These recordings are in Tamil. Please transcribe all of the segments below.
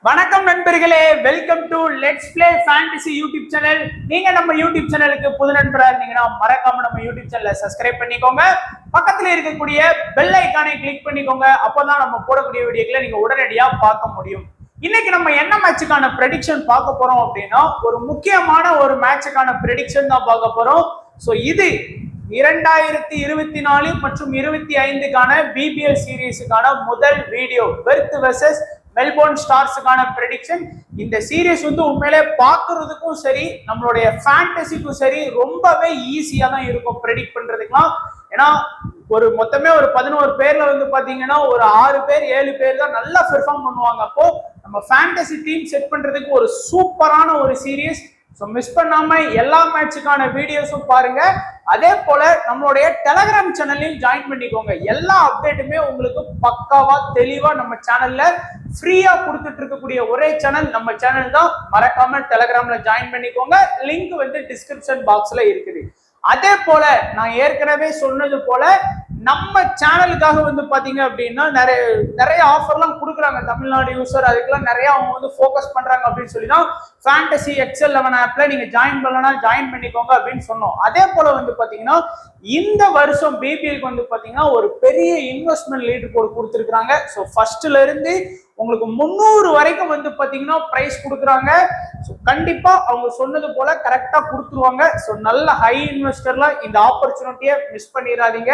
வணக்கம் நண்பர்களே, welcome to let's play fantasy YouTube channel. நீங்க நம்ம யூடியூப் சேனலுக்கு புது நண்பரா இருந்தீங்கன்னா மறக்காம நம்ம யூடியூப் சேனலை சப்ஸ்கிரைப் பண்ணிக்கோங்க. பக்கத்துல இருக்கக்கூடிய பெல் ஐகானை கிளிக் பண்ணிக்கோங்க. அப்பதான் நம்ம போடக்கூடிய வீடியோக்களை நீங்க உடனடியா பார்க்க முடியும். இன்னைக்கு நம்ம என்ன மேட்சுக்கான ப்ரெடிக்ஷன் பார்க்க போறோம் அப்படின்னா, ஒரு முக்கியமான ஒரு மேட்சுக்கான ப்ரெடிக்ஷன் தான் பார்க்க போறோம். ஸோ இது 2024 மற்றும் 25க்கான பிபிஎல் சீரீஸுக்கான முதல் வீடியோ, பெர்த் வெர்சஸ் மெல்போர்ன் ஸ்டார்ஸுக்கான ப்ரெடிக்ஷன். இந்த சீரீஸ் உண்மையிலே பார்க்கறதுக்கும் சரி, நம்மளுடைய ஃபேண்டசிக்கும் சரி ரொம்பவே ஈஸியா தான் இருக்கும் ப்ரெடிக்ட் பண்றதுக்குலாம். ஏன்னா மொத்தமே ஒரு 11 பேர்ல பாத்தீங்கன்னா ஒரு 6 பேர் 7 பேர் தான் நல்லா பெர்ஃபார்ம் பண்ணுவாங்க. அப்போ நம்ம ஃபேண்டசி டீம் செட் பண்றதுக்கு ஒரு சூப்பரான ஒரு சீரீஸ். ஸோ மிஸ் பண்ணாம எல்லா மேட்சுக்கான வீடியோஸும் பாருங்க. அதே போல நம்மளுடைய டெலகிராம் சேனல்லையும் ஜாயின் பண்ணிக்கோங்க. எல்லா அப்டேட்டுமே உங்களுக்கு பக்காவா தெளிவா நம்ம சேனல்ல ஃப்ரீயா கொடுத்துட்டு இருக்கக்கூடிய ஒரே சேனல் நம்ம சேனல் தான். மறக்காம டெலகிராம்ல ஜாயின் பண்ணிக்கோங்க. லிங்க் டிஸ்கிரிப்ஷன் பாக்ஸ்ல இருக்குது. அதே போல நான் ஏற்கனவே சொன்னது போல நம்ம சேனலுக்காக பாத்தீங்க அப்படின்னா நிறைய ஆஃபர்லாம் கொடுக்குறாங்க தமிழ்நாடு யூசர். அதுக்கெல்லாம் நிறைய அவங்க ஃபோக்கஸ் பண்றாங்க அப்படின்னு சொல்லி தான் ஃபேண்டசி எக்ஸல் 11 ஆப்ல நீங்க ஜாயின் பண்ணலாம், ஜாயின் பண்ணிக்கோங்க அப்படின்னு சொன்னோம். அதே போல பாத்தீங்கன்னா இந்த வருஷம் பிபிஎல்க்கு பாத்தீங்கன்னா ஒரு பெரிய இன்வெஸ்ட்மெண்ட் லீடர் போர்டு கொடுத்துருக்காங்க. ஸோ ஃபர்ஸ்ட்ல இருந்து உங்களுக்கு 300 வரைக்கும் பாத்தீங்கன்னா பிரைஸ் கொடுக்குறாங்க. ஸோ கண்டிப்பா அவங்க சொன்னது போல கரெக்டா கொடுத்துருவாங்க. ஸோ நல்ல ஹை இன்வெஸ்டர்லாம் இந்த ஆப்பர்ச்சுனிட்டியை மிஸ் பண்ணிடாதீங்க.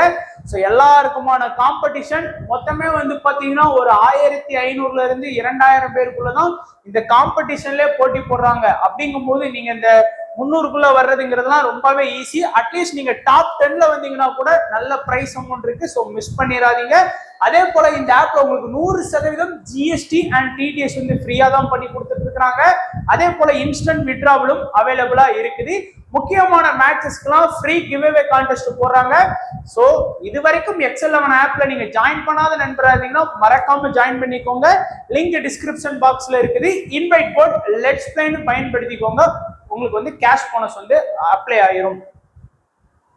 ஸோ எல்லாருக்குமான காம்படிஷன் மொத்தமே பாத்தீங்கன்னா ஒரு 1500ல இருந்து 2000 பேருக்குள்ளதான் இந்த காம்படிஷன்ல போட்டி போடுறாங்க. அப்படிங்கும் போது நீங்க இந்த 300க்குள்ள வர்றதுங்கிறதுலாம் ரொம்பவே ஈஸி. அட்லீஸ்ட் நீங்க டாப் 10ல வந்தீங்கன்னா கூட நல்ல பிரைஸ் அமௌண்ட் இருக்கு. ஸோ மிஸ் பண்ணிடாதீங்க. அதே போல இந்த ஆப்ல உங்களுக்கு 100% ஜிஎஸ்டி அண்ட் டிடிஎஸ் ஃப்ரீயா தான் பண்ணி கொடுத்துட்டு இருக்காங்க. அதே போல இன்ஸ்டன்ட் வித்ட்ராவலும் அவைலபிளா இருக்குது. முக்கியமான மேட்சஸ்க்குலாம் ஃப்ரீ கிவ்அவே கான்டெஸ்ட் போடுறாங்க. ஸோ இது வரைக்கும் எக்ஸல் 11 ஆப்ல நீங்க ஜாயின் பண்ணாத நண்பரா இருந்தீங்கன்னா மறக்காம ஜாயின் பண்ணிக்கோங்க. லிங்க் டிஸ்கிரிப்ஷன் பாக்ஸ்ல இருக்குது. இன்வைட் கோட் லெட்ஸ் பிளேன்னு பயன்படுத்திக்கோங்க. உங்களுக்கு கேஷ் போனஸ் அப்ளை ஆயிரும்.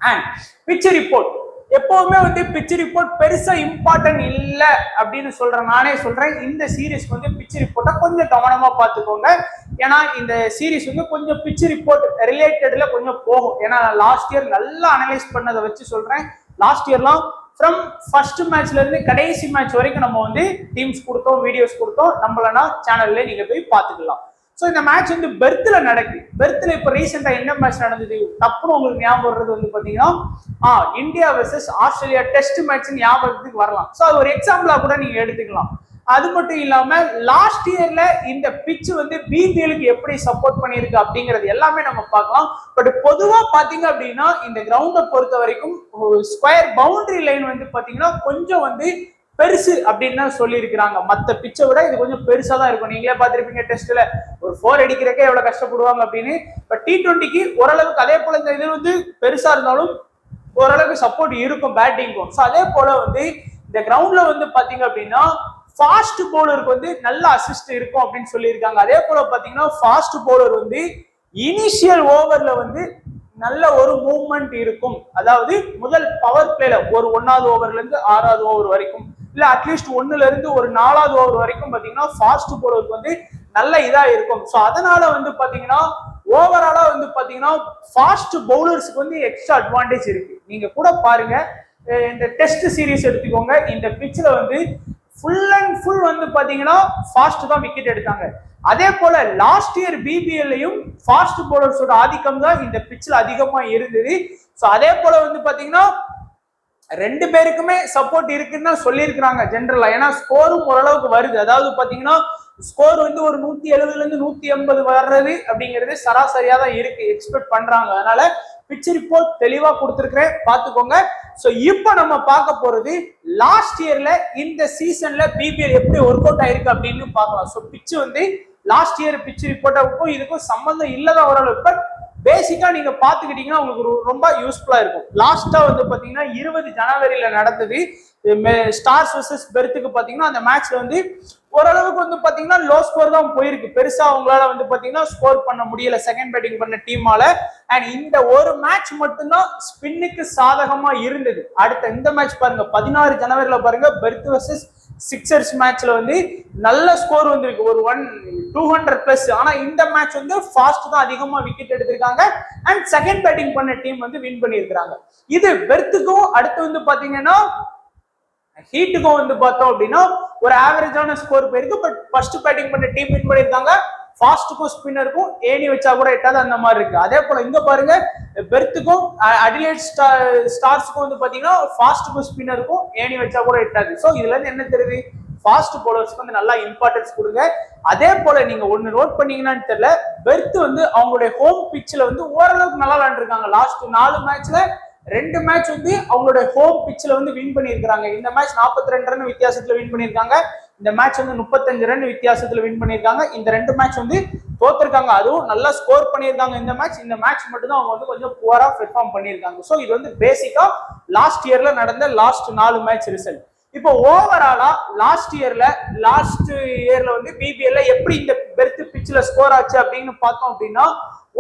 அண்ட் பிட்ச் ரிப்போர்ட் எப்பவுமே பிட்ச் ரிப்போர்ட் பெருசா இம்பார்ட்டன்ட் இல்ல அப்படின்னு சொல்றேன். நானே சொல்றேன், இந்த சீரீஸ் பிட்ச் ரிப்போர்ட்டை கொஞ்சம் கவனமா பார்த்துக்கோங்க. ஏன்னா இந்த சீரீஸ் கொஞ்சம் பிட்ச் ரிப்போர்ட் ரிலேட்டட்ல கொஞ்சம் போகும். ஏன்னா லாஸ்ட் இயர் நல்லா அனலைஸ் பண்ணதை வச்சு சொல்றேன். லாஸ்ட் இயர்லாம் ஃப்ரம் ஃபர்ஸ்ட் மேட்ச்ல இருந்து கடைசி மேட்ச் வரைக்கும் நம்ம டீம்ஸ் கொடுத்தோம், வீடியோஸ் கொடுத்தோம். நம்மளனா சேனல்ல நீங்க போய் பார்த்துக்கலாம். ஸோ இந்த மேட்ச் பெர்த்ல நடக்குது. பெர்த்ல இப்போ ரீசெண்டா என்ன மேட்ச் நடந்தது தப்புன்னு உங்களுக்கு ஞாபகம் வர்றது பாத்தீங்கன்னா India versus Australia test match ஞாபகத்துக்கு வரலாம். ஸோ அது ஒரு எக்ஸாம்பிளா கூட நீங்க எடுத்துக்கலாம். அது மட்டும் இல்லாம லாஸ்ட் இயர்ல இந்த பிட்ச் பிபிஎலுக்கு எப்படி சப்போர்ட் பண்ணிருக்கு அப்படிங்கிறது எல்லாமே நம்ம பார்க்கலாம். பட் பொதுவா பாத்தீங்க அப்படின்னா இந்த கிரவுண்டை பொறுத்த வரைக்கும் ஸ்கொயர் பவுண்டரி லைன் பாத்தீங்கன்னா கொஞ்சம் பெருசு அப்படின்னு தான் சொல்லி இருக்கிறாங்க. மற்ற பிச்சை விட இது கொஞ்சம் பெருசா தான் இருக்கும். நீங்களே பார்த்திருப்பீங்க டெஸ்ட்ல ஒரு 4 அடிக்கிறக்கே எவ்வளவு கஷ்டப்படுவாங்க அப்படின்னு. பட் T20க்கு ஓரளவுக்கு அதே போல இந்த இது பெருசா இருந்தாலும் ஓரளவுக்கு சப்போர்ட் இருக்கும் பேட்டிங்கும். ஸோ அதே போல இந்த கிரவுண்ட்ல பாத்தீங்க அப்படின்னா ஃபாஸ்ட் பவுலருக்கு நல்ல அசிஸ்ட் இருக்கும் அப்படின்னு சொல்லியிருக்காங்க. அதே போல பாத்தீங்கன்னா ஃபாஸ்ட் பவுலர் இனிஷியல் ஓவர்ல நல்ல ஒரு மூவ்மெண்ட் இருக்கும். அதாவது முதல் பவர் பிளேல ஒரு 1வது ஓவர்ல இருந்து 6வது ஓவர் வரைக்கும், இல்ல அட்லீஸ்ட் 1ல இருந்து ஒரு 4வது ஓவர் வரைக்கும் பாத்தீங்கன்னா ஃபாஸ்ட் பவுலருக்கு நல்ல இதா இருக்கும். ஸோ அதனால பாத்தீங்கன்னா ஓவராலா பாத்தீங்கன்னா ஃபாஸ்ட் பவுலர்ஸ்க்கு எக்ஸ்ட்ரா அட்வான்டேஜ் இருக்கு. நீங்க கூட பாருங்க, இந்த டெஸ்ட் சீரீஸ் எடுத்துக்கோங்க. இந்த பிட்ச்ல ஃபுல் அண்ட் ஃபுல் பாத்தீங்கன்னா ஃபாஸ்ட் தான் விக்கெட் எடுத்தாங்க. அதே போல லாஸ்ட் இயர் பிபிஎல்லையும் ஃபாஸ்ட் பவுலர்ஸோட ஆதிக்கம் தான் இந்த பிட்ச்ல அதிகமா இருந்தது. ஸோ அதே போல பாத்தீங்கன்னா 2 பேருக்குமே சப்போர்ட் இருக்குன்னு சொல்லியிருக்கிறாங்க ஜென்ரலா. ஏன்னா ஸ்கோரும் ஓரளவுக்கு வருது. அதாவது பாத்தீங்கன்னா ஸ்கோர் ஒரு 170ல இருந்து 180 வர்றது அப்படிங்கிறது சராசரியா தான் இருக்கு, எக்ஸ்பெக்ட் பண்றாங்க. அதனால பிட்ச் ரிப்போர்ட் தெளிவா கொடுத்துருக்கிறேன், பாத்துக்கோங்க. ஸோ இப்போ நம்ம பார்க்க போறது லாஸ்ட் இயர்ல இந்த சீசன்ல பிபிஎல் எப்படி ஒர்க் அவுட் ஆயிருக்கு அப்படின்னு பார்க்கலாம். So pitch last year pitch ரிப்போர்ட்டுக்கும் இதுக்கும் சம்பந்தம் இல்லதான் ஓரளவுக்கு. பட் பேசிக்கா நீங்க பாத்துக்கிட்டீங்கன்னா உங்களுக்கு ரொம்ப யூஸ்ஃபுல்லா இருக்கும். லாஸ்டா பாத்தீங்கன்னா 20 ஜனவரியில நடந்தது ஸ்டார்ஸ் வெர்சஸ் பெர்த்துக்கு. பாத்தீங்கன்னா அந்த மேட்ச்ல ஓரளவுக்கு பாத்தீங்கன்னா லோ ஸ்கோர் தான் போயிருக்கு. பெருசா அவங்களால பாத்தீங்கன்னா ஸ்கோர் பண்ண முடியல செகண்ட் பேட்டிங் பண்ண டீமால. அண்ட் இந்த ஒரு மேட்ச் மட்டும்தான் ஸ்பின்னுக்கு சாதகமா இருந்தது. அடுத்த இந்த மேட்ச் பாருங்க, 16 ஜனவரியில பாருங்க, பெர்த் வெர்சஸ் சிக்ஸர்ஸ் மேட்ச்ல வந்து நல்ல ஸ்கோர் வந்திருக்கு, ஒரு 200+. ஆனா இந்த மேட்ச் வந்து ஃபாஸ்ட் தான் அதிகமா விக்கெட் எடுத்திருக்காங்க அண்ட் செகண்ட் பேட்டிங் பண்ண டீம் வந்து வின் பண்ணியிருக்காங்க. இது பெர்த்துக்கும் அடுத்து வந்து பாத்தீங்கன்னா ஹீட்டுக்கும் வந்து பார்த்தோம் அப்படின்னா ஒரு ஆவரேஜான ஸ்கோர் போயிருக்கு. பட் ஃபர்ஸ்ட் பேட்டிங் பண்ண டீம் வின் பண்ணியிருக்காங்க. ஃபாஸ்ட்டுக்கும் ஸ்பின்னருக்கும் ஏணி வச்சா கூட எட்டாது அந்த மாதிரி இருக்கு. அதே போல இங்க பாருங்க, பெர்த்துக்கும் அடிலேட் ஸ்டார்ஸ்க்கும் வந்து பாத்தீங்கன்னா ஃபாஸ்ட்டுக்கும் ஸ்பின்னருக்கும் ஏணி வச்சா கூட எட்டாது. ஸோ இதுல இருந்து என்ன தெரியுது, ஃபாஸ்ட் பவுலர்ஸ்க்கு வந்து நல்லா இம்பார்ட்டன்ஸ் கொடுங்க. அதே போல நீங்க ஒன்னு நோட் பண்ணீங்கன்னு தெரியல, பெர்த் வந்து அவங்களுடைய ஹோம் பிட்ச்ல வந்து ஓரளவுக்கு நல்லா விளையாண்டுருக்காங்க. லாஸ்ட் 4 மேட்ச்ல 2 மேட்ச் வந்து அவங்களோட ஹோம் பிட்ச்ல வந்து வின் பண்ணியிருக்காங்க. இந்த மேட்ச் 42 ரன் வித்தியாசத்துல வின் பண்ணியிருக்காங்க. இந்த மேட்ச் வந்து 35 ரன் வித்தியாசத்துல வின் பண்ணியிருக்காங்க. இந்த 2 மேட்ச் வந்து தோத்திருக்காங்க, அதுவும் நல்லா ஸ்கோர் பண்ணியிருக்காங்க. இந்த மேட்ச் மட்டும் தான் அவங்க வந்து கொஞ்சம் புவரா பெர்ஃபார்ம் பண்ணியிருக்காங்க. ஸோ இது வந்து பேசிக்கா லாஸ்ட் இயர்ல நடந்த லாஸ்ட் 4 மேட்ச் ரிசல்ட். இப்போ ஓவராலா லாஸ்ட் இயர்ல வந்து பிபிஎல்ல எப்படி இந்த பெர்த் பிட்ச்ல ஸ்கோர் ஆச்சு அப்படின்னு பார்த்தோம் அப்படின்னா,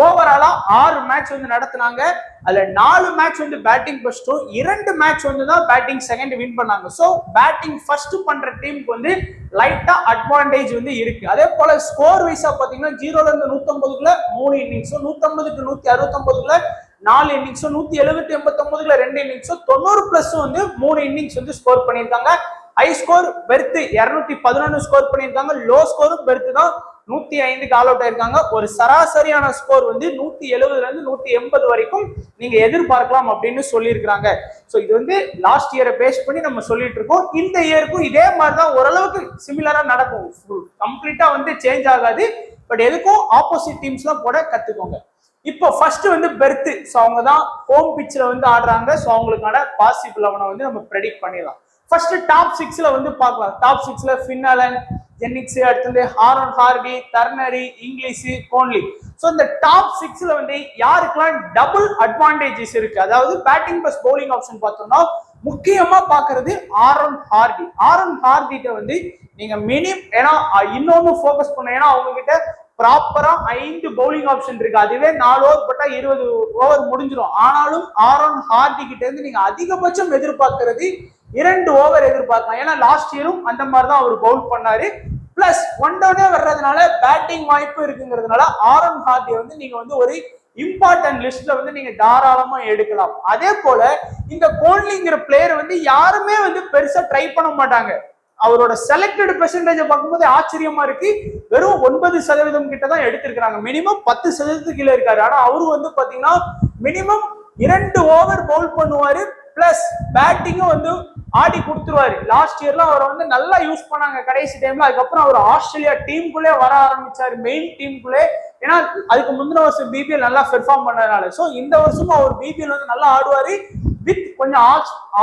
ஓவராலா 6 மேட்ச் வந்து நடத்தினாங்க. அதுல 4 மேட்ச் வந்து பேட்டிங் ஃபர்ஸ்டும், 2 மேட்ச் வந்து தான் பேட்டிங் செகண்ட் வின் பண்ணாங்க. ஸோ பேட்டிங் ஃபர்ஸ்ட் பண்ற டீமுக்கு வந்து லைட்டா அட்வான்டேஜ் வந்து இருக்கு. அதே போல ஸ்கோர் வைஸா பாத்தீங்கன்னா 0ல இருந்து 150க்குள்ள 3 இன்னிங்ஸும், 150 to 169க்குள்ள 4 இன்னிங்ஸும், 170 to 89க்குள்ள 2 இன்னிங்ஸும், 90+ வந்து 3 இன்னிங்ஸ் வந்து ஸ்கோர் பண்ணியிருக்காங்க. ஹை ஸ்கோர் பெர்த் 211 ஸ்கோர் பண்ணியிருக்காங்க. லோ ஸ்கோரும் பெர்த் தான் 105க்கு ஆல் அவுட் ஆயிருக்காங்க. ஒரு சராசரியான ஸ்கோர் வந்து 170ல இருந்து 180 வரைக்கும் நீங்க எதிர்பார்க்கலாம் அப்படின்னு சொல்லியிருக்காங்க. ஸோ இது வந்து லாஸ்ட் இயரை பேஸ் பண்ணி நம்ம சொல்லிட்டு இருக்கோம். இந்த இயருக்கும் இதே மாதிரி தான் ஓரளவுக்கு சிமிலரா நடக்கும். கம்ப்ளீட்டா வந்து சேஞ்ச் ஆகாது. பட் எதுக்கும் ஆப்போசிட் டீம்ஸ்லாம் போட கத்துக்கோங்க. இப்போ ஃபர்ஸ்ட் வந்து பெர்த், ஸோ அவங்க தான் ஹோம் பிட்ச்ல வந்து ஆடுறாங்க. ஸோ அவங்களுக்கான பாசிபிள் அவனை வந்து நம்ம ப்ரெடிக்ட் பண்ணிடலாம். ஃபர்ஸ்ட் டாப் 6ல வந்து பார்க்கலாம். டாப் 6ல ஃபின் அலன், ஜென்னிக்ஸ், அடுத்தது Aaron Hardie, Turner, Inglis, Connolly. So இந்த டாப் 6ல வந்து யாருக்கெல்லாம் டபுள் அட்வான்டேஜஸ் இருக்கு, அதாவது பேட்டிங் பிளஸ் பவுலிங் ஆப்ஷன் பார்த்தோம்னா முக்கியமா பாக்குறது ஆரோன் ஹார்டி. ஆரோன் ஹார்டிட்ட வந்து நீங்க ஏன்னா இன்னொன்னு ஃபோக்கஸ் பண்ண, ஏன்னா அவங்க கிட்ட ப்ராப்பரா 5 பவுலிங் ஆப்ஷன் இருக்கு. அதுவே 4 ஓவர் போட்டா 20 ஓவர் முடிஞ்சிடும். ஆனாலும் ஆரோன் ஹார்டி கிட்ட இருந்து நீங்க அதிகபட்சம் எதிர்பார்க்கிறது 2 ஓவர் எதிர்பார்க்கலாம். ஏன்னா லாஸ்ட் இயரும் அந்த மாதிரி தான் அவர் பவுல் பண்ணாரு. பிளஸ் 1 டவுனே வர்றதுனால பேட்டிங் வாய்ப்பு இருக்குங்கிறதுனால ஆரோன் ஹார்டி வந்து நீங்க வந்து ஒரு இம்பார்ட்டன்ட் லிஸ்ட்ல வந்து நீங்க தாராளமா எடுக்கலாம். அதே போல இந்த கோன்லிங்கிற பிளேயர் வந்து யாருமே வந்து பெருசா ட்ரை பண்ண மாட்டாங்க. அவரோட செலக்டட் பெர்சன்டேஜ் பார்க்கும்போது ஆச்சரியமா இருக்கு. வெறும் 9% கிட்ட தான் எடுத்திருக்காங்க. மினிமம் 10% கீழே இருக்காரு. ஆனா அவரு வந்து பாத்தீங்கன்னா மினிமம் 2 ஓவர் பவுல் பண்ணுவாரு. பிளஸ் பேட்டிங்கும் வந்து ஆடி கொடுத்துருவாரு. லாஸ்ட் இயர்ல அவரை வந்து நல்லா யூஸ் பண்ணாங்க கடைசி டைம்ல. அதுக்கப்புறம் அவர் ஆஸ்திரேலியா டீமுக்குள்ளே வர ஆரம்பிச்சாரு, மெயின் டீமுக்குள்ளே. ஏன்னா அதுக்கு முந்தின வருஷம் பிபிஎல் நல்லா பெர்ஃபார்ம் பண்ணதுனால. ஸோ இந்த வருஷமும் அவர் பிபிஎல் வந்து நல்லா ஆடுவாரு. வித் கொஞ்சம்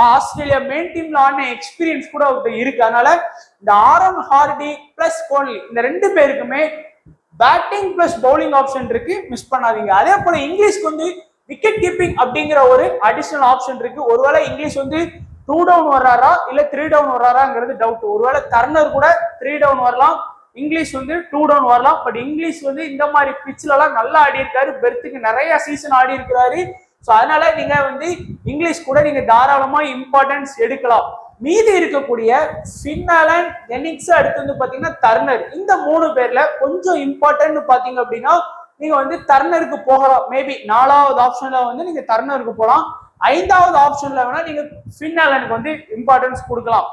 ஆஸ்திரேலியா மெயின் டீம்ல ஆடின எக்ஸ்பீரியன்ஸ் கூட அவர்கிட்ட இருக்கு. அதனால இந்த ஆரோன் ஹார்டி பிளஸ் கோன்லி இந்த 2 பேருக்குமே பேட்டிங் பிளஸ் பவுலிங் ஆப்ஷன் இருக்கு, மிஸ் பண்ணாதீங்க. அதே போல இங்கிலீஷ்க்கு வந்து விக்கெட் கீப்பிங் அப்படிங்கிற ஒரு அடிஷனல் ஆப்ஷன் இருக்கு. ஒருவேளை இங்கிலீஷ் வந்து 2 டவுன் வர்றாரா இல்ல 3 டவுன் வர்றாராங்கிறது டவுட். ஒருவேளை டர்னர் கூட 3 டவுன் வரலாம், இங்கிலீஷ் வந்து 2 டவுன் வரலாம். பட் இங்கிலீஷ் வந்து இந்த மாதிரி பிட்ச்ல எல்லாம் நல்லா ஆடி இருக்காரு. பெர்த்துக்கு நிறைய சீசன் ஆடி இருக்கிறாரு. ஸோ அதனால நீங்க வந்து இங்கிலீஷ் கூட நீங்க தாராளமா இம்பார்ட்டன்ஸ் எடுக்கலாம். மீதி இருக்கக்கூடிய ஃபின் அலன், ஜென்னிக்ஸ், அடுத்து வந்து பாத்தீங்கன்னா டர்னர், இந்த 3 பேர்ல கொஞ்சம் இம்பார்ட்டன்ட் பாத்தீங்க அப்படின்னா நீங்க வந்து டர்னருக்கு போகலாம். மேபி 4வது ஆப்ஷன்ல வந்து நீங்க டர்னருக்கு போகலாம். 5வது ஆப்ஷன்ல வேணா நீங்க ஃபின் அலனுக்கு வந்து இம்பார்ட்டன்ஸ் கொடுக்கலாம்.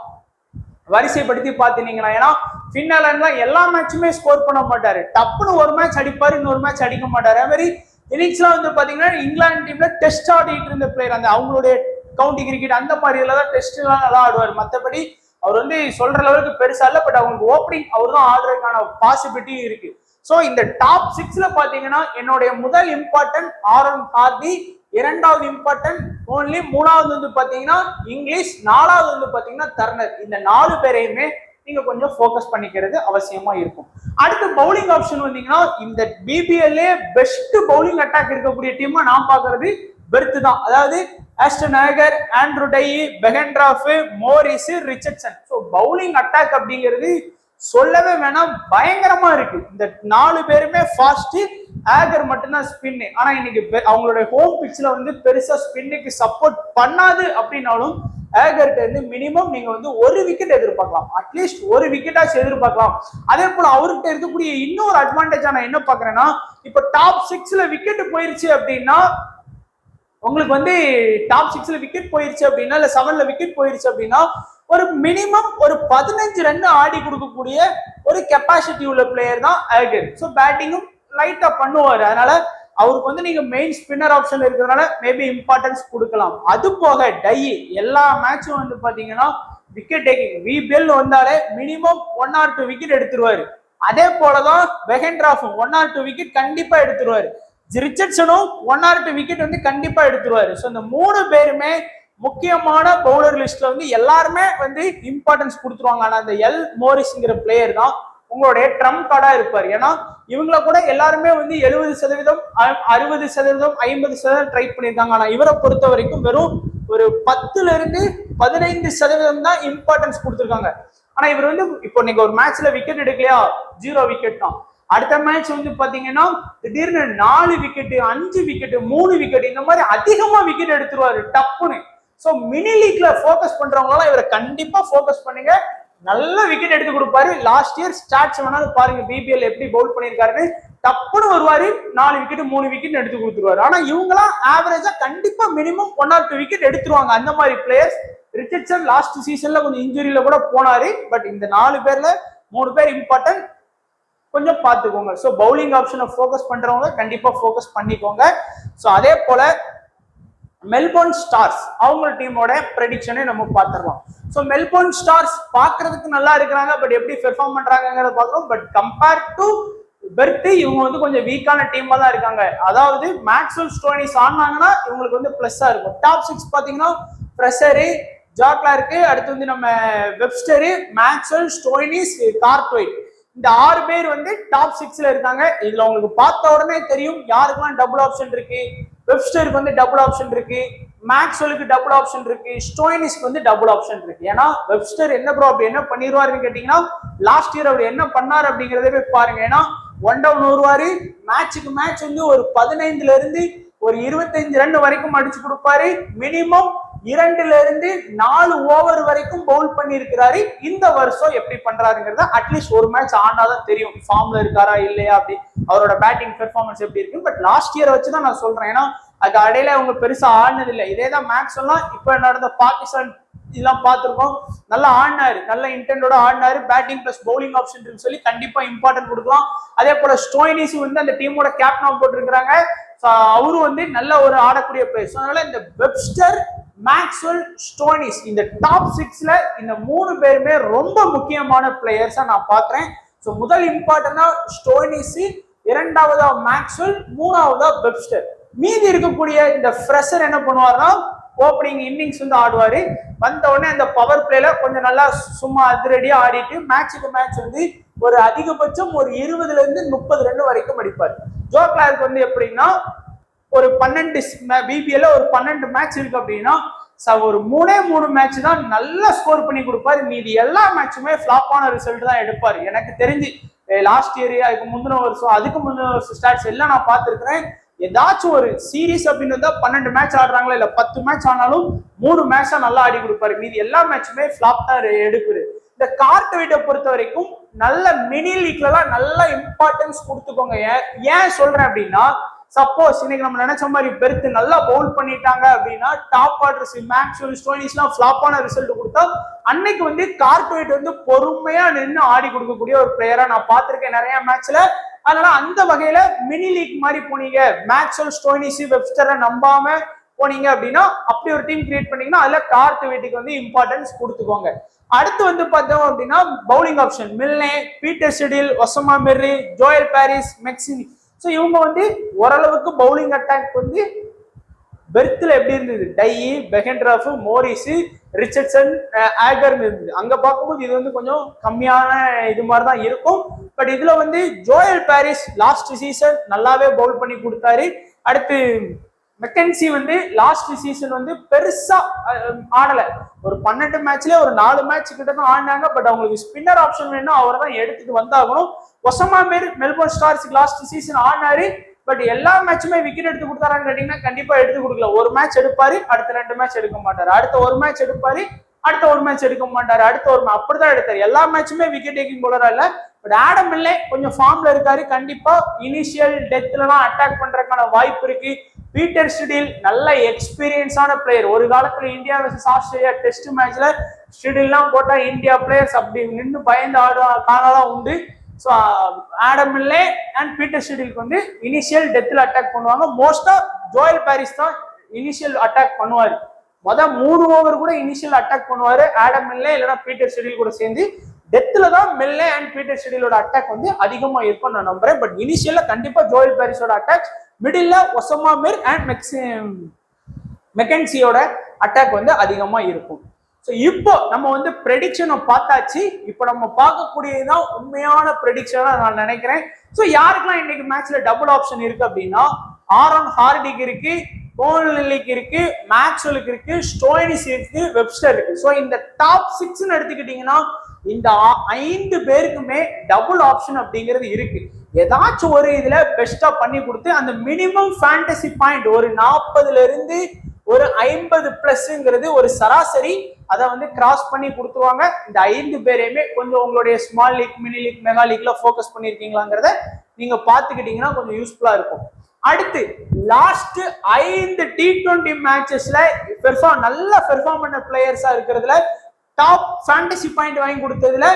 வரிசைப்படுத்தி பாத்தீங்கன்னா, ஏன்னா ஃபின் அலன்லாம் எல்லா மேட்சுமே ஸ்கோர் பண்ண மாட்டாரு. டப்புன்னு ஒரு மேட்ச் அடிப்பாரு, இன்னொரு மேட்ச் அடிக்க மாட்டாரு. அதே மாதிரி ஜெனிக்ஸ்லாம் வந்து பாத்தீங்கன்னா இங்கிலாந்து டீம்ல டெஸ்ட் ஆடிட்டு இருந்த பிளேயர், அந்த அவங்களுடைய கவுண்டி கிரிக்கெட் அந்த மாதிரி எல்லாம் டெஸ்ட் எல்லாம் நல்லா ஆடுவார். மற்றபடி அவர் வந்து சொல்ற அளவுக்கு பெருசா இல்ல. பட் அவங்களுக்கு ஓப்பனிங் அவர் தான் ஆடுறதுக்கான பாசிபிலிட்டி இருக்கு. ஸோ இந்த டாப் 6ல பாத்தீங்கன்னா என்னுடைய முதல் இம்பார்ட்டன்ட் ஆரோன் ஹார்டி, 2வது இம்பார்ட்டன்ட் கோன்லி, 3வது வந்து பாத்தீங்கன்னா இங்கிலீஷ், 4வது வந்து பாத்தீங்கன்னா டர்னர். இந்த 4 பேரையுமே நீங்க கொஞ்சம் ஃபோக்கஸ் பண்ணிக்கிறது அவசியமா இருக்கும். அடுத்து பவுலிங் ஆப்ஷன் வந்தீங்கன்னா இந்த பிபிஎல்லே பெஸ்ட் பவுலிங் அட்டாக் இருக்கக்கூடிய டீமா நான் பாக்குறது பெர்த் தான். அதாவது Ashton Agar, Andrew Tye, Behrendorff, Morris, Richardson. So bowling attack அப்படிங்கிறது சொல்லவே வேணாம், பயங்கரமா இருக்கு. இந்த 4 பேருமே ஃபாஸ்ட், ஏகர் மட்டும்தான் ஸ்பின்னு. ஆனா இன்னைக்கு அவங்களுடைய ஹோம் பிட்ச்ல வந்து பெருசா ஸ்பின்னுக்கு சப்போர்ட் பண்ணாது அப்படின்னாலும் ஏகர்ட்ட இருந்து மினிமம் நீங்க வந்து ஒரு விக்கெட் எதிர்பார்க்கலாம், அட்லீஸ்ட் ஒரு விக்கெட்டாச்சும் எதிர்பார்க்கலாம். அதே போல அவர்கிட்ட இருக்கக்கூடிய இன்னொரு அட்வான்டேஜா நான் என்ன பாக்குறேன்னா, இப்ப டாப் 6ல விக்கெட் போயிருச்சு அப்படின்னா, உங்களுக்கு வந்து டாப் 6ல விக்கெட் போயிருச்சு அப்படின்னா, இல்ல 7ல விக்கெட் போயிருச்சு அப்படின்னா, ஒரு மினிமம் ஒரு 15 ரன் ஆடி கொடுக்கக்கூடிய ஒரு கெப்பாசிட்டி உள்ள பிளேயர் தான் ஏகர். ஸோ பேட்டிங்கும் லைட்டா பண்ணுவாரு. அதனால அவருக்கு வந்து நீங்க மெயின் ஸ்பின்னர் ஆப்ஷன் இருக்கிறதுனால மேபி இம்பார்ட்டன்ஸ் கொடுக்கலாம். அது போக டை எல்லா மேட்சும் வந்து பாத்தீங்கன்னா விக்கெட் டேக்கிங், விபிஎல் வந்தாலே மினிமம் 1 or 2 விக்கெட் எடுத்துருவாரு. அதே போலதான் பெஹென்ட்ராஃபும் 1 or 2 விக்கெட் கண்டிப்பா எடுத்துருவாரு. ரிச்சர்ட்சனும் 1 or 2 விக்கெட் வந்து கண்டிப்பா எடுத்துருவாரு. ஸோ இந்த 3 பேருமே முக்கியமான பவுலர் லிஸ்ட்ல வந்து எல்லாருமே வந்து இம்பார்ட்டன்ஸ் கொடுத்துருவாங்க. ஆனா அந்த எல் மோரிஸ்ங்கிற பிளேயர் தான் உங்களுடைய ட்ரம்ப் கார்டா இருப்பாரு. ஏன்னா இவங்கள கூட எல்லாருமே வந்து 70%, 60%, 50% ட்ரை பண்ணியிருக்காங்க. ஆனா இவரை பொறுத்த வரைக்கும் வெறும் ஒரு 10ல இருந்து 15% தான் இம்பார்ட்டன்ஸ் கொடுத்துருக்காங்க. ஆனா இவர் வந்து இப்போ நீங்க ஒரு மேட்ச்ல விக்கெட் எடுக்கலையா, 0 விக்கெட் தான். அடுத்த மேட்ச் வந்து பாத்தீங்கன்னா திடீர்னு 4 விக்கெட், 5 விக்கெட், 3 விக்கெட், இந்த மாதிரி அதிகமா விக்கெட் எடுத்துருவாரு டப்புன்னு. சோ மினி லீக்ல போக்கஸ் பண்றவங்களால இவரை கண்டிப்பா போக்கஸ் பண்ணுங்க. நல்ல விக்கெட் எடுத்து கொடுப்பாரு. லாஸ்ட் இயர் ஸ்டாட்ஸ் வேணாலும் பாருங்க, பிபிஎல் எப்படி பவுல் பண்ணிருக்காருன்னு. டப்புன்னு வருவாரு, 4 விக்கெட் 3 விக்கெட் எடுத்து கொடுத்துருவாரு. ஆனா இவங்களாம் ஆவரேஜா கண்டிப்பா மினிமம் 1 or 2 விக்கெட் எடுத்துருவாங்க. அந்த மாதிரி பிளேயர்ஸ். ரிச்சர்ட்சன் லாஸ்ட் சீசன்ல கொஞ்சம் இன்ஜுரியில கூட போனாரு. பட் இந்த 4 பேர்ல 3 பேர் இம்பார்ட்டன்ட், கொஞ்சம் பார்த்துக்கோங்க. ஸோ பவுலிங் ஆப்ஷனை ஃபோக்கஸ் பண்றவங்க கண்டிப்பா ஃபோக்கஸ் பண்ணிக்கோங்க. ஸோ அதே போல மெல்போர்ன் ஸ்டார்ஸ் அவங்க டீமோட ப்ரெடிக்ஷனை நம்ம பார்த்துடலாம். ஸோ மெல்போர்ன் ஸ்டார்ஸ் பார்க்கறதுக்கு நல்லா இருக்கிறாங்க, பட் எப்படி பெர்ஃபார்ம் பண்றாங்கிறத பார்க்குறோம். பட் கம்பேர் டு பெர்த் இவங்க வந்து கொஞ்சம் வீக்கான டீமா தான் இருக்காங்க. அதாவது மேக்ஸ்வெல் ஸ்டோனிஸ் ஆனாங்கன்னா இவங்களுக்கு வந்து பிளஸ்ஸா இருக்கும். டாப் 6 பாத்தீங்கன்னா ஃப்ரெஷரு, ஜா கிளார்க்கு, அடுத்து வந்து நம்ம வெப்ஸ்டரு, மேக்ஸ்வெல், ஸ்டோனிஸ், கார்ட்வைட், இந்த 6 பேர் வந்து டாப் 6ல இருக்காங்க. இதுல உங்களுக்கு பார்த்த உடனே தெரியும் யாருக்கெல்லாம் டபுள் ஆப்ஷன் இருக்கு. வெப்ஸ்டருக்கு வந்து டபுள் ஆப்ஷன் இருக்கு, மேக்ஸ்வெலுக்கு டபுள் ஆப்ஷன் இருக்கு, ஸ்டோயினிஸ்க்கு வந்து டபுள் ஆப்ஷன் இருக்கு. ஏன்னா வெப்ஸ்டர் என்ன ப்ரோ அப்படி என்ன பண்ணிடுவாருன்னு கேட்டீங்கன்னா, லாஸ்ட் இயர் அவர் என்ன பண்ணாரு அப்படிங்கிறதே போய் பாருங்க. ஏன்னா 1 down வருவாரு, மேட்சுக்கு மேட்ச் வந்து ஒரு 15ல இருந்து ஒரு 25 ரன் வரைக்கும் அடிச்சு கொடுப்பாரு. மினிமம் 2ல இருந்து 4 ஓவர் வரைக்கும் பவுல் பண்ணி இருக்கிறாரு. இந்த வருஷம் எப்படி பண்றாருங்கிறத அட்லீஸ்ட் ஒரு மேட்ச் ஆனாதான் தெரியும் ஃபார்ம்ல இருக்காரா இல்லையா, அப்படி அவரோட பேட்டிங் பெர்ஃபார்மன்ஸ் எப்படி இருக்கு. பட் லாஸ்ட் இயர் வச்சுதான் நான் சொல்றேன். ஏன்னா அது அடையில அவங்க பெருசா ஆடினது இல்லை. இதேதான் மேட்ச் எல்லாம் இப்ப நடந்த பாகிஸ்தான் இதெல்லாம் பார்த்திருக்கோம். நல்லா ஆடினாரு, நல்ல இன்டென்டோட ஆடினாரு. பேட்டிங் பிளஸ் பவுலிங் ஆப்ஷன் சொல்லி கண்டிப்பா இம்பார்ட்டன்ட் கொடுக்கலாம். அதே போல ஸ்டோயினிஸ் வந்து அந்த டீமோட கேப்டனா போட்டிருக்கிறாங்க. அவரும் வந்து நல்ல ஒரு ஆடக்கூடிய பிளேயர். அதனால இந்த வெப்ஸ்டர், மேக்ஸ்வெல், ஸ்டோனிஸ் இந்த டாப் 6ல இந்த 3 பேருமே ரொம்ப முக்கியமான பிளேயர்ஸா நான் பாக்குறேன். ஸோ முதல் இம்பார்ட்டன்டா ஸ்டோனிஸ், 2வதா மேக்ஸ்வெல், 3வதா வெப்ஸ்டர். மீதி இருக்கக்கூடிய இந்த ஃப்ரெஷர் என்ன பண்ணுவாருன்னா ஓப்பனிங் இன்னிங்ஸ் வந்து ஆடுவாரு. வந்த உடனே அந்த பவர் பிளேல கொஞ்சம் நல்லா சும்மா அதிரடியா ஆடிட்டு மேட்சுக்கு மேட்ச் வந்து ஒரு அதிகபட்சம் ஒரு 20ல இருந்து 30 ரன் வரைக்கும் அடிப்பார். ஜோ கிளார்க் வந்து எப்படின்னா ஒரு 12 பிபிஎல்ல ஒரு 12 மேட்ச் இருக்கு அப்படின்னா ஒரு 3 மேட்ச் தான் நல்லா ஸ்கோர் பண்ணி கொடுப்பாரு. மீதி எல்லா மேட்சுமே ஃபிளாப்பான ரிசல்ட் தான் எடுப்பாரு. எனக்கு தெரிஞ்சு லாஸ்ட் இயர், அதுக்கு முந்தின வருஷம், அதுக்கு முந்தின வருஷம் ஸ்டாட்ஸ் எல்லாம் நான் பார்த்துருக்கிறேன். ஏதாச்சும் ஒரு சீரீஸ் அப்படின்னு 12 மேட்ச் ஆடுறாங்களா இல்ல 10 மேட்ச் ஆனாலும் 3 மேட்சா நல்லா ஆடி கொடுப்பாரு. மீதி எல்லா மேட்சுமே ஃபிளாப் தான் எடுப்பாரு. இந்த கார்ட்வைட்டை பொறுத்த வரைக்கும் நல்ல மினி லீக்லாம் நல்ல இம்பார்ட்டன்ஸ் கொடுத்துக்கோங்க. ஏன் சொல்றேன் அப்படின்னா, சப்போஸ் இன்னைக்கு நம்ம நினைச்ச மாதிரி பெர்த் நல்லா பவுல் பண்ணிட்டாங்க அப்படின்னா டாப் ஆர்டர்ஸ் மேக்ஸ்வெல், ஸ்டோனிஸ்லாம் ஃபிளாப்பான ரிசல்ட் கொடுத்தா அன்னைக்கு வந்து கார்ட்வைட் வந்து பொறுமையா நின்று ஆடி கொடுக்கக்கூடிய ஒரு பிளேயரா நான் பார்த்திருக்கேன் நிறைய மேட்ச்ல. அதனால அந்த வகையில மினி லீக் மாதிரி போனீங்க, மேக்ஸ்வெல், ஸ்டோனிஸ், வெப்ஸ்டரை நம்பாம போனீங்க அப்படின்னா அப்படி ஒரு டீம் கிரியேட் பண்ணீங்கன்னா அதுல கார்ட்வைட்டுக்கு வந்து இம்பார்ட்டன்ஸ் கொடுத்துக்கோங்க. அடுத்து வந்து பார்த்தோம் அப்படின்னா bowling option Milne, Peter Siddle, Usama Mir, Joel Paris, McKenzie. So இவங்க வந்து ஓரளவுக்கு பவுலிங் அட்டாக் வந்து பெர்த்ல எப்படி இருந்தது, Tye, Behrendorff, Morris, Richardson, Agar இருந்தது. அங்க பார்க்கும்போது இது வந்து கொஞ்சம் கம்மியான இது மாதிரி தான் இருக்கும். பட் இதுல வந்து ஜோயல் பாரிஸ் லாஸ்ட் சீசன் நல்லாவே பவுல் பண்ணி கொடுத்தாரு. அடுத்து மெக்கன்சி வந்து லாஸ்ட் சீசன் வந்து பெருசா ஆடல. ஒரு 12 மேட்ச்ல ஒரு 4 மேட்ச் கிட்ட தான் ஆடினாங்க. பட் அவங்களுக்கு ஸ்பின்னர் ஆப்ஷன் வேணும், அவரை தான் எடுத்துட்டு வந்தாகணும். Usama Melbourne Stars last season ஆடினாரு. பட் எல்லா மேட்சுமே விக்கெட் எடுத்து கொடுத்தாரான்னு கேட்டீங்கன்னா கண்டிப்பா எடுத்து கொடுக்கல. ஒரு மேட்ச் எடுப்பாரு, அடுத்த 2 மேட்ச் எடுக்க மாட்டாரு, அடுத்த ஒரு மேட்ச் எடுப்பாரு, அடுத்த ஒரு மேட்ச் எடுக்க மாட்டாரு, அடுத்த ஒரு அப்படிதான் எடுத்தாரு. எல்லா மேட்சுமே விக்கெட் டேக்கிங் போலரா இல்ல. பட் ஆடம் மில்லே கொஞ்சம் ஃபார்ம்ல இருக்காரு. கண்டிப்பா இனிஷியல் டெத்லாம் அட்டாக் பண்றதுக்கான வாய்ப்பு இருக்கு. பீட்டர் ஸ்டிடில் நல்ல எக்ஸ்பீரியன்ஸான பிளேயர். ஒரு காலத்துல இந்தியா வர்சஸ் ஆஸ்திரேலியா டெஸ்ட் மேட்ச்ல ஸ்டிடில்லாம் போட்டா இந்தியா பிளேயர்ஸ் அப்படி நின்று பயந்து காணலாம் உண்டு. So Adam Milne and Peter ஸ்டிடிலுக்கு வந்து இனிஷியல் டெத்ல அட்டாக் பண்ணுவாங்க. மோஸ்டா ஜோயல் பாரிஸ் தான் இனிஷியல் அட்டாக் பண்ணுவாரு. 3 ஓவர் கூட இனிஷியல் அட்டாக் பண்ணுவாரு ஆடம் மில்லே இல்லைன்னா பீட்டர் ஸ்டிடில் கூட சேர்ந்து. டெத்ல தான் மில்லே அண்ட் பீட்டர் ஸ்டிடிலோட அட்டாக் வந்து அதிகமா இருக்கும் நான் நம்புறேன். பட் இனிஷியல்ல கண்டிப்பா ஜோயல் பாரிஸோட அட்டாக், மிடில்ல ஒசாமா மிர் அண்ட் மெக்கன்சியோட அட்டாக் வந்து அதிகமா இருக்கும். ஸோ இப்போ நம்ம வந்து ப்ரெடிக்ஷனை பார்த்தாச்சு. இப்போ நம்ம பார்க்கக்கூடியதுதான் உண்மையான ப்ரெடிக்ஷனா நான் நினைக்கிறேன். ஸோ யாருக்கெல்லாம் இன்னைக்கு மேட்ச்ல டபுள் ஆப்ஷன் இருக்கு அப்படின்னா, ஆரோன் ஹார்டிக் இருக்கு, கோலிக்கு இருக்கு, மேக்ஸ்வெலுக்கு இருக்கு, ஸ்டோய்னிஸ் இருக்கு, வெப்ஸ்டர் இருக்கு. ஸோ இந்த டாப் 6 எடுத்துக்கிட்டீங்கன்னா இந்த 5 பேருக்குமே டபுள் ஆப்ஷன் அப்படிங்கிறது இருக்கு. ஏதாச்சும் ஒரு இதுல பெஸ்டா பண்ணி கொடுத்து அந்த மினிமம் ஃபேண்டசி பாயிண்ட் ஒரு 40ல இருந்து ஒரு 50 பிளஸ்ங்கிறது ஒரு சராசரி அதை வந்து கிராஸ் பண்ணி கொடுத்துருவாங்க. இந்த 5 பேரையுமே கொஞ்சம் உங்களுடைய small league, mini league, mega லீக்ல ஃபோக்கஸ் பண்ணிருக்கீங்களாங்கிறத நீங்க பாத்துக்கிட்டீங்கன்னா கொஞ்சம் யூஸ்ஃபுல்லா இருக்கும். அடுத்து லாஸ்ட் 5 T20 மேட்சஸ்ல நல்ல பெர்ஃபார்ம் பண்ண பிளேயர்ஸா இருக்கிறதுல டாப் ஃபேண்டசி பாயிண்ட் வாங்கி கொடுத்ததுல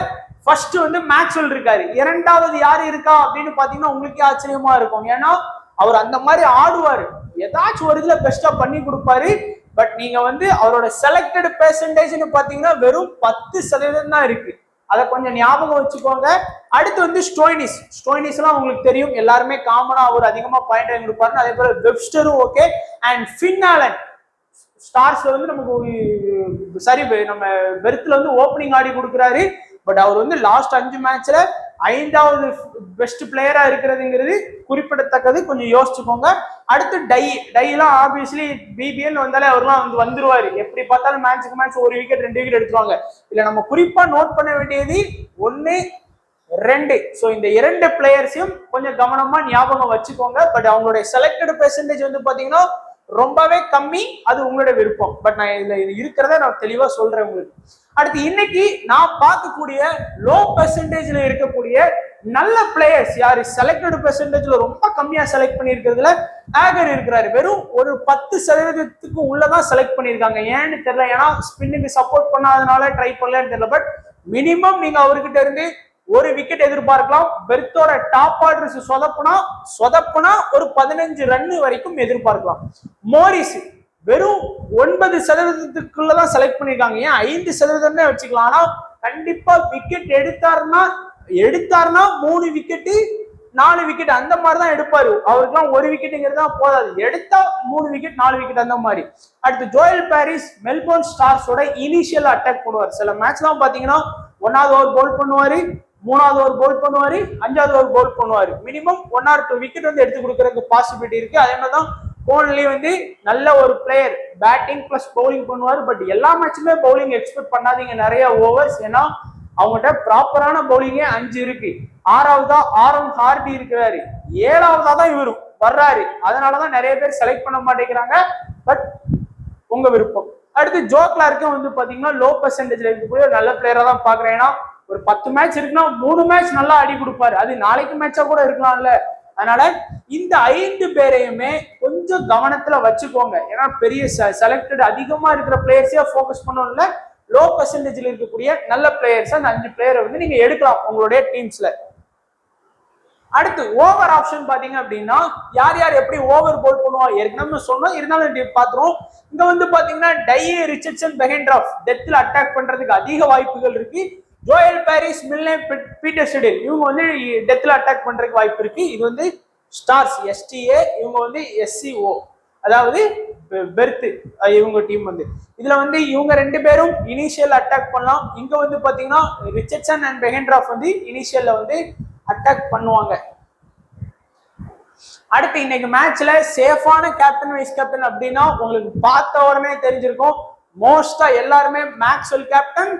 ஃபர்ஸ்ட் வந்து மேக்ஸ்வெல் இருக்காரு. இரண்டாவது யாரு இருக்கா அப்படின்னு பாத்தீங்கன்னா உங்களுக்கே ஆச்சரியமா இருக்கும். ஏன்னா அவர் அந்த மாதிரி ஆடுவாரு, ஏதாச்சும் ஒரு இதுல பெஸ்டா பண்ணி கொடுப்பாரு. பட் நீங்க வந்து அவரோட செலக்டட் பெர்சன்டேஜ்னு பாத்தீங்கன்னா வெறும் 10% தான் இருக்கு. அதை கொஞ்சம் ஞாபகம் வச்சுக்கோங்க. அடுத்து வந்து ஸ்டோய்னிஸ் எல்லாம் உங்களுக்கு தெரியும், எல்லாருமே காமனா அவர் அதிகமா பாயிண்ட் வாங்கி கொடுப்பாரு. அதே போல வெப்ஸ்டரும் ஓகே. அண்ட் ஃபின் ஆலன் ஸ்டார்ஸ்ல வந்து நமக்கு சரி நம்ம பெர்த்ல வந்து ஓப்பனிங் ஆடி கொடுக்குறாரு. பட் அவர் வந்து லாஸ்ட் 5 மேட்ச்ல 5வது பெஸ்ட் பிளேயரா இருக்கிறதுங்கிறது குறிப்பிடத்தக்கது. கொஞ்சம் யோசிச்சுக்கோங்க. அடுத்து டைலாம் ஆப்வியஸ்லி பிபிஎல் வந்தாலே அவர்லாம் வந்து வந்துருவாரு. எப்படி பார்த்தாலும் மேட்சுக்கு மேட்ச் 1 விக்கெட் 2 விக்கெட் எடுத்துருவாங்க. இல்ல நம்ம குறிப்பா நோட் பண்ண வேண்டியது 1, 2. ஸோ இந்த 2 பிளேயர்ஸையும் கொஞ்சம் கவனமா ஞாபகம் வச்சுக்கோங்க. பட் அவங்களுடைய செலக்டட் பெர்சன்டேஜ் வந்து பாத்தீங்கன்னா ரொம்பவே கம்மி. அது உங்களுடைய விருப்பம். பட் நான் இதுல இருக்கிறத நான் தெளிவா சொல்றேன் உங்களுக்கு. அடுத்து இன்னைக்கு நான் பார்க்கக்கூடிய லோ பெர்சன்டேஜ்ல இருக்கக்கூடிய நல்ல பிளேயர்ஸ் யாரு, செலக்டட் பெர்சன்டேஜ்ல ரொம்ப கம்மியா செலக்ட் பண்ணிருக்கிறதுல ஆகர் இருக்கிறாரு. வெறும் ஒரு 10% உள்ளதான் செலக்ட் பண்ணிருக்காங்க. ஏன்னு தெரியல, ஏன்னா ஸ்பின்னுக்கு சப்போர்ட் பண்ணாதனால ட்ரை பண்ணலன்னு தெரியல. பட் மினிமம் நீங்க அவர்கிட்ட இருந்து 1 விக்கெட் எதிர்பார்க்கலாம். பெர்த்தோட டாப் ஆர்டர்ஸ் சொதப்புனா ஒரு 15 ரன் வரைக்கும் எதிர்பார்க்கலாம். மோரிஸ் வெறும் 9%தான் செலக்ட் பண்ணிருக்காங்க. ஏன் 5% வச்சுக்கலாம். ஆனா கண்டிப்பா விக்கெட் எடுத்தாருன்னா 3 விக்கெட் 4 விக்கெட் அந்த மாதிரிதான் எடுப்பாரு. அவருக்குலாம் 1 விக்கெட்டுங்கிறது தான் போதாது. எடுத்தா 3 விக்கெட் 4 விக்கெட் அந்த மாதிரி. அடுத்து ஜோயல் பாரிஸ் மெல்போர்ன் ஸ்டார்ஸோட இனிஷியல் அட்டாக் பண்ணுவார். சில மேட்ச்லாம் பாத்தீங்கன்னா 1வது ஓவர் போல் பண்ணுவாரு, 3வது ஓவர் போல் பண்ணுவாரு, 5வது ஓவர் போல் பண்ணுவாரு. மினிமம் 1 or 2 விக்கெட் வந்து எடுத்து கொடுக்கறதுக்கு பாசிபிலிட்டி இருக்கு. அதே மாதிரி தான் கோன்லி வந்து நல்ல ஒரு பிளேயர், பேட்டிங் பிளஸ் பவுலிங் பண்ணுவாரு. பட் எல்லா மேட்சுமே பவுலிங் எக்ஸ்பெக்ட் பண்ணாதீங்க நிறைய ஓவர்ஸ். ஏன்னா அவங்ககிட்ட ப்ராப்பரான பவுலிங்கே 5 இருக்கு. 6வதா ஆரோன் ஹார்டி இருக்கிறாரு, 7வதா தான் இவரும் வர்றாரு. அதனாலதான் நிறைய பேர் செலக்ட் பண்ண மாட்டேங்கிறாங்க. பட் உங்க விருப்பம். அடுத்து ஜோ கிளார்க்கும் வந்து பாத்தீங்கன்னா லோ பெர்சன்டேஜ்ல இருக்கக்கூடிய ஒரு நல்ல பிளேயரா தான் பாக்குறேன். ஏன்னா ஒரு 10 மேட்ச் இருக்குன்னா 3 மேட்ச் நல்லா அடி கொடுப்பாரு. அது நாளைக்கு மேட்சா கூட இருக்கலாம்ல. அதனால இந்த 5 பேரையுமே கொஞ்சம் கவனத்துல வச்சுக்கோங்க. ஏன்னா பெரிய செலக்டட் அதிகமா இருக்கிற பிளேயர்ஸே ஃபோக்கஸ் பண்ணணும்ல. லோ பெர்சன்டேஜ்ல இருக்கக்கூடிய நல்ல பிளேயர்ஸ் அந்த 5 பிளேயரை வந்து நீங்க எடுக்கலாம் உங்களுடைய டீம்ஸ்ல. அடுத்து ஓவர் ஆப்ஷன் பாத்தீங்க அப்படின்னா யார் யார் எப்படி ஓவர் போல் பண்ணுவோம் ஏற்கனவே சொன்னோம். இருந்தாலும் பாத்துருவோம். இங்க வந்து பாத்தீங்கன்னா டையே, ரிச்சர்ட்சன், பெஹென்ட்ராஃப் டெத்ல அட்டாக் பண்றதுக்கு அதிக வாய்ப்புகள் இருக்கு. ஜோயல் பாரிஸ், மில்லே, பீட்டர் ஸ்டிடில் இவங்க வந்து டெத்ல அட்டாக் பண்றதுக்கு வாய்ப்பு இருக்கு. இது வந்து ஸ்டார்ஸ் STA, இவங்க வந்து SCO, அதாவது பெர்த் இவங்க டீம் வந்து. இதுல வந்து இவங்க 2 பேரும் இனிஷியல் அட்டாக் பண்ணலாம். இங்க வந்து பாத்தீங்கன்னா ரிச்சர்ட்சன் அண்ட் பெஹென்ட்ராஃப் வந்து இனிஷியல்ல வந்து அட்டாக் பண்ணுவாங்க. அடுத்து இன்னைக்கு மேட்ச்ல சேஃபான கேப்டன் வைஸ் கேப்டன் அப்படின்னா உங்களுக்கு பார்த்த உடனே தெரிஞ்சிருக்கும். மோஸ்டா எல்லாருமே Maxwell captain,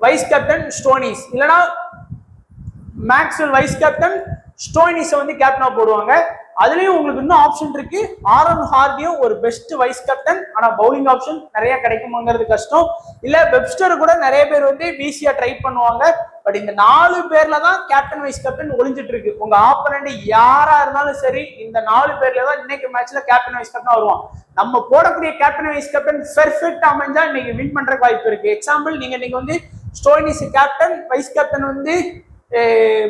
vice captain Stoinis, இல்லைன்னா மேக்ஸ்வெல் வைஸ் கேப்டன், ஸ்டோய்னிஸை வந்து கேப்டனா போடுவாங்க. அதுலயும் உங்களுக்கு இன்னும் ஆப்ஷன் இருக்கு. ஆரன் ஹார்டியும் ஒரு பெஸ்ட் வைஸ் கேப்டன். ஆனா பவுலிங் ஆப்ஷன் நிறைய கிடைக்குமாங்கிறது கஷ்டம். இல்ல வெப்ஸ்டர் கூட நிறைய பேர் வந்து ஈஸியா ட்ரை பண்ணுவாங்க. பட் இந்த 4 பேர்ல தான் கேப்டன் வைஸ் கேப்டன் ஒளிஞ்சிட்டு இருக்கு. உங்க ஆப்பனண்ட் யாரா இருந்தாலும் சரி, இந்த 4 பேர்ல தான் இன்னைக்கு மேட்ச்ல கேப்டன் வைஸ் கேப்டன் வருவான். நம்ம போடக்கூடிய கேப்டன் வைஸ் கேப்டன் பெர்ஃபெக்ட் அமைஞ்சா இன்னைக்கு வின் பண்றதுக்கு வாய்ப்பு இருக்கு. எக்ஸாம்பிள், நீங்க வந்து ஸ்டோய்னிஸ் கேப்டன், வைஸ் கேப்டன் வந்து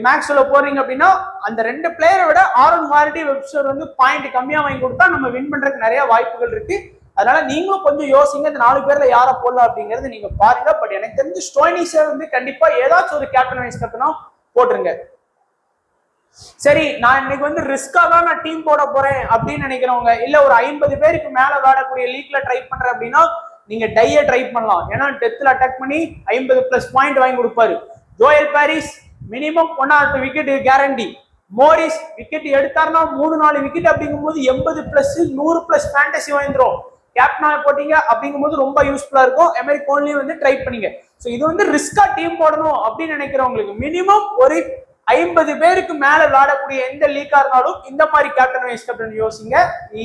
மேக்ஸ்வெல்ல போறீங்க அப்படின்னா, அந்த 2 பிளேயரை விட ஆரன் ஹார்டி, வெப்ஸ்டர் வந்து பாயிண்ட் கம்மியா வாங்கி கொடுத்தா நம்ம வின் பண்றதுக்கு நிறைய வாய்ப்புகள் இருக்கு. அதனால நீங்களும் கொஞ்சம் யோசிங்க, இந்த 4 பேர்ல யாரை போடலாம் அப்படிங்கறது நீங்க பாருங்க. பட் எனக்கு தெரிஞ்சு ஸ்டோய்னிஸை வந்து கண்டிப்பா ஏதாச்சும் ஒரு கேப்டன் வைஸ் கேப்டனா போட்டுருங்க. சரி, நான் இன்னைக்கு வந்து ரிஸ்கா தான் நான் டீம் போட போறேன் அப்படின்னு நினைக்கிறவங்க, இல்ல ஒரு 50 பேருக்கு மேல விளையாடக்கூடிய லீக்ல ட்ரை பண்றேன் அப்படின்னா நீங்க டைய ட்ரை பண்ணலாம். ஏன்னா டெத்ல அட்டாக் பண்ணி 50+ பாயிண்ட் வாங்கி கொடுப்பாரு. Joel Paris minimum 1 or 2 wicket guarantee. Morris wicket எடுத்தாருன்னா 3-4 விக்கெட் அப்படிங்கும்போது 80+ 100+ ஃபேண்டசி வாங்கிடும். கேப்டனா போட்டீங்க அப்படிங்கும்போது ரொம்ப யூஸ்ஃபுல்லா இருக்கும். எமரி கோன்லியும் வந்து ட்ரை பண்ணீங்க. ஸோ இது வந்து ரிஸ்கா டீம் போடணும் அப்படின்னு நினைக்கிறவங்களுக்கு மினிமம் ஒரு 50 பேருக்கு மேல விளையாடக்கூடிய எந்த லீக்கா இருந்தாலும் இந்த மாதிரி கேப்டன் வைஸ் கேப்டன் யோசிங்க.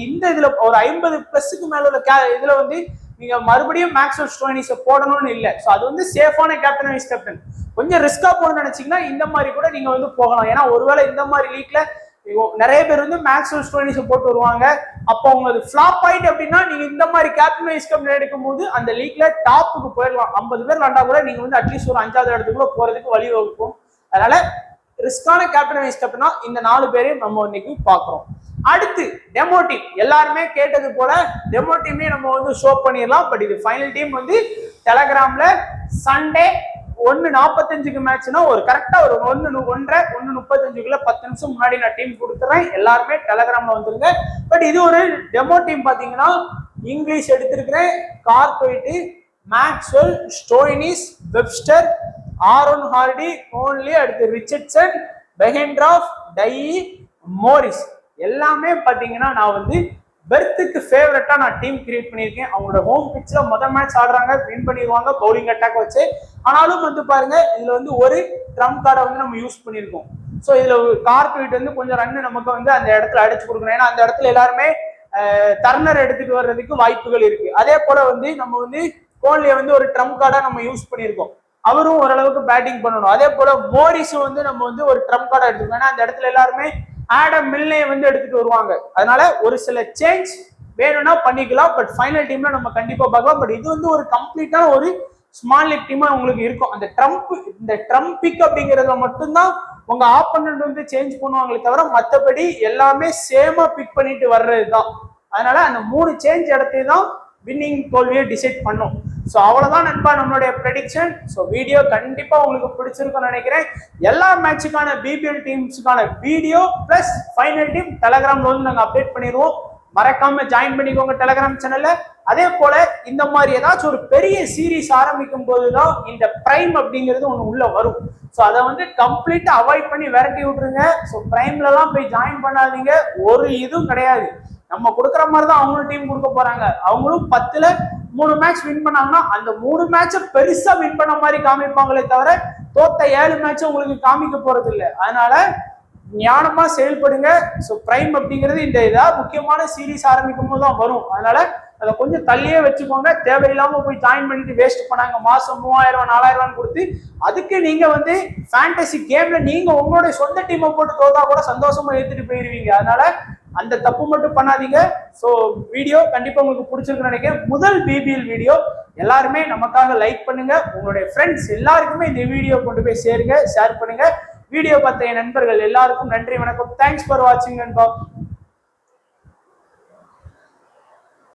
இந்த இதுல ஒரு 50+க்கு மேல உள்ள இதுல வந்து நீங்க மறுபடியும் மேக்ஸ்வெல் ஸ்டோய்னிஸை போடணும்னு இல்லை. ஸோ அது வந்து சேஃபான கேப்டன் வைஸ் கேப்டன். கொஞ்சம் ரிஸ்கா போகணும்னு நினைச்சீங்கன்னா இந்த மாதிரி கூட நீங்க வந்து போகலாம். ஏன்னா ஒருவேளை இந்த மாதிரி லீக்ல நிறைய பேர் வந்து மேக்ஸ்வெல் ஸ்டோய்னிஸை போட்டு வருவாங்க. அப்போ உங்களுக்கு ஃபிளாப் ஆயிட்டு அப்படின்னா நீங்க இந்த மாதிரி கேப்டன் வைஸ் கேப்டன் எடுக்கும் போது அந்த லீக்ல டாப்புக்கு போயிடலாம். 50 பேர் விளாண்டா கூட நீங்க வந்து அட்லீஸ்ட் ஒரு 5வது இடத்துக்குள்ள போறதுக்கு வழி வகுக்கும். அதனால ரிஸ்கான கேப்டன் வைஸ் கேப்டனா இந்த 4 பேரையும் நம்ம இன்னைக்கு பாக்குறோம். அடுத்து டெமோ டீம். எல்லாருமே கேட்டது போல டெமோ டீமே நம்ம வந்து ஷோ பண்ணிடலாம். பட் இது ஃபைனல் டீம் வந்து டெலகிராம்ல சண்டே 1:45க்கு மேட்ச்னா ஒரு கரெக்டா ஒரு 1:35 10 நிமிஷம் முன்னாடி நான் டீம் கொடுத்துறேன். எல்லாருமே டெலகிராம்ல வந்துருங்க. பட் இது ஒரு டெமோ டீம். பாத்தீங்கன்னா இங்கிலீஷ் எடுத்திருக்கிறேன். கார்த்வைட், Maxwell, Stoinis, Webster, Aaron Hardie, Connolly, அடுத்து ரிச்சர்ட்சன், பெஹென்ட்ராஃப், டை, மோரிஸ் எல்லாமே பாத்தீங்கன்னா நான் வந்து பெர்த்துக்கு ஃபேவரட்டா நான் டீம் கிரியேட் பண்ணியிருக்கேன். அவங்களோட ஹோம் பிட்ச்ல முதல் மேட்ச் ஆடுறாங்க, வின் பண்ணிடுவாங்க பவுலிங் அட்டாக் வச்சு. ஆனாலும் வந்து பாருங்க இதுல வந்து ஒரு ட்ரம்ப் கார்டை வந்து நம்ம யூஸ் பண்ணியிருக்கோம். ஸோ இதுல கார்த்வைட் வந்து கொஞ்சம் ரன் நமக்கு வந்து அந்த இடத்துல அடிச்சு கொடுக்கணும். ஏன்னா அந்த இடத்துல எல்லாருமே டர்னர் எடுத்துட்டு வர்றதுக்கு வாய்ப்புகள் இருக்கு. அதே போல வந்து நம்ம வந்து கோன்லியை வந்து ஒரு ட்ரம்ப் கார்டா நம்ம யூஸ் பண்ணியிருக்கோம். அவரும் ஓரளவுக்கு பேட்டிங் பண்ணணும். அதே போல மோரிஸும் வந்து நம்ம வந்து ஒரு ட்ரம்ப் கார்டா எடுத்துக்கணும். ஏன்னா அந்த இடத்துல எல்லாருமே ஆடம் மில்னே வந்து எடுத்துட்டு வருவாங்க. அதனால ஒரு சில சேஞ்ச் வேணும்னா பண்ணிக்கலாம். பட் ஃபைனல் டீம்ல நம்ம கண்டிப்பா பார்க்கலாம். பட் இது வந்து ஒரு கம்ப்ளீட்டான ஒரு ஸ்மால் லீக் டீமா உங்களுக்கு இருக்கும். அந்த இந்த ட்ரம்ப் பிக் அப்படிங்கிறதுல மட்டும்தான் உங்க ஆப்போனன்ட் வந்து சேஞ்ச் பண்ணுவாங்களே தவிர மற்றபடி எல்லாமே சேமா பிக் பண்ணிட்டு வர்றதுதான். அதனால அந்த 3 சேஞ்ச் இடத்தையும் தான் வின்னிங் தோல்வியை டிசைட் பண்ணும். ஸோ அவ்வளவுதான் நண்பா நம்மளுடைய ப்ரெடிக்ஷன். ஸோ வீடியோ கண்டிப்பா உங்களுக்கு பிடிச்சிருக்கும்னு நினைக்கிறேன். எல்லா மேட்சுக்கான பிபிஎல் டீம்ஸுக்கான வீடியோ பிளஸ் ஃபைனல் டீம் டெலகிராம்ல வந்து நாங்கள் அப்டேட் பண்ணிடுவோம். மறக்காம ஜாயின் பண்ணிக்கோங்க டெலகிராம் சேனல்ல. அதே போல இந்த மாதிரி ஏதாச்சும் ஒரு பெரிய சீரீஸ் ஆரம்பிக்கும் போதுதான் இந்த பிரைம் அப்படிங்கிறது ஒன்று உள்ள வரும். ஸோ அதை வந்து கம்ப்ளீட்டா அவாய்ட் பண்ணி விரட்டி விட்டுருங்க. ஸோ பிரைம்ல எல்லாம் போய் ஜாயின் பண்ணாதீங்க. ஒரு இதுவும் கிடையாது. நம்ம கொடுக்குற மாதிரி தான் அவங்களும் டீம் கொடுக்க போறாங்க. அவங்களும் 10ல 3 மேட்ச் வின் பண்ணாங்கன்னா அந்த 3 மேட்சை பெருசா வின் பண்ண மாதிரி காமிப்பாங்களே தவிர தோத்த 7 மேட்சை உங்களுக்கு காமிக்க போறது இல்லை. அதனால ஞானமா செயல்படுங்க. ஸோ பிரைம் அப்படிங்கிறது இந்த முக்கியமான சீரீஸ் ஆரம்பிக்கும் போது தான் வரும். அதனால அதை கொஞ்சம் தள்ளியே வச்சுக்கோங்க. தேவையில்லாம போய் ஜாயின் பண்ணிட்டு வேஸ்ட் பண்ணாங்க. மாசம் 3000 4000 கொடுத்து அதுக்கு நீங்க வந்து ஃபேண்டசி கேம்ல நீங்க உங்களுடைய சொந்த டீமை போட்டு தோத்தா கூட சந்தோஷமா எடுத்துட்டு போயிருவீங்க. அதனால அந்த தப்பு மட்டும் பண்ணாதீங்க. ஸோ வீடியோ கண்டிப்பா உங்களுக்கு பிடிச்சிருக்குன்னு நினைக்கிறேன். முதல் பிபிஎல் வீடியோ எல்லாருமே நமக்காக லைக் பண்ணுங்க. உங்களுடைய ஃப்ரெண்ட்ஸ் எல்லாருக்குமே இந்த வீடியோ கொண்டு போய் சேருங்க, ஷேர் பண்ணுங்க. வீடியோ பார்த்த என் நண்பர்கள் எல்லாருக்கும் நன்றி, வணக்கம். தேங்க்ஸ் ஃபார் வாட்சிங் நண்பா.